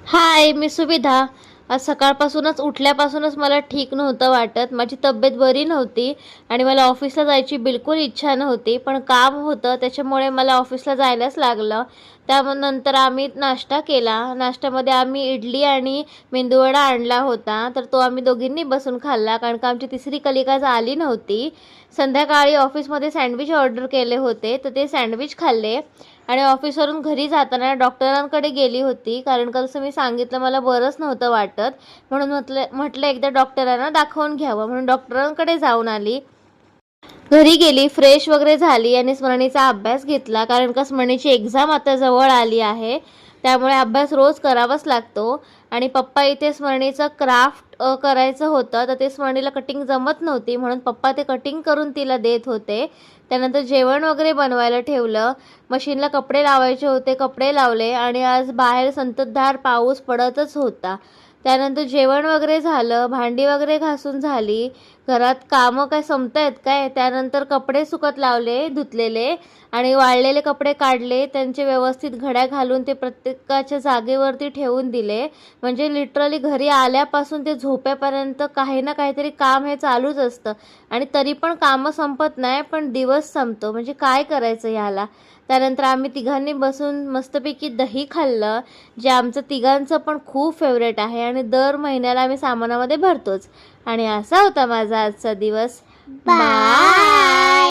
हाय, मी सुविधा. आज सकाळपासूनच उठल्यापासूनच मला ठीक नव्हतं वाटत. माझी तब्येत बरी नव्हती आणि मला ऑफिसला जायची बिलकुल इच्छा नव्हती. पण काम होतं त्याच्यामुळे मला ऑफिसला जायलाच लागलं. त्यानंतर आम्ही नाश्ता केला. नाश्त्यामध्ये आम्ही इडली आणि मेंदूवडा आणला होता. तर तो आम्ही दोघींनी बसून खाल्ला कारण का आमची तिसरी कलिक आज आली नव्हती. संध्याकाळी ऑफिसमध्ये सँडविच ऑर्डर केले होते, तर ते सँडविच खाल्ले. आणि ऑफिसवरून घरी जाताना डॉक्टरांकडे गेली होती कारण कसं मी सांगितलं मला बरंच नव्हतं वाटत, म्हणून म्हटलं एकदा डॉक्टरांना दाखवून घ्यावं, म्हणून डॉक्टरांकडे जाऊन आली. घरी गेली, फ्रेश वगैरे झाली आणि स्मरणीचा अभ्यास घेतला कारण का स्मरणीची एक्झाम आता जवळ आली आहे, त्यामुळे अभ्यास रोज करावाच लागतो. आणि पप्पा इथे स्मरणीचं क्राफ्ट करायचं होतं, तर ते स्मरणीला कटिंग जमत नव्हती म्हणून पप्पा ते कटिंग करून तिला देत होते. त्यानंतर जेवण वगैरे बनवायला ठेवलं. मशीनला कपडे लावायचे होते, कपडे लावले आणि आज बाहेर संततधार पाऊस पडतच होता. त्यानंतर जेवण वगैरे झालं, भांडी वगैरे घासून झाली. घरात कामं काय संपतायत काय? त्यानंतर कपडे सुकत लावले धुतलेले आणि वाळलेले कपडे काढले, त्यांचे व्यवस्थित घड्या घालून ते प्रत्येकाच्या जागेवरती ठेवून दिले. म्हणजे लिटरली घरी आल्यापासून ते झोपेपर्यंत काही ना काहीतरी काम हे चालूच असतं आणि तरी पण कामं संपत नाही, पण दिवस संपतो. म्हणजे काय करायचं ह्याला? त्यानंतर आम्ही तिघांनी बसून मस्तपैकी दही खाल्लं, जे आमचं तिघांचं पण खूप फेवरेट आहे आणि दर महिन्याला आम्ही सामानामध्ये भरतोच. आणि असा होता माझा आजचा दिवस. बाय.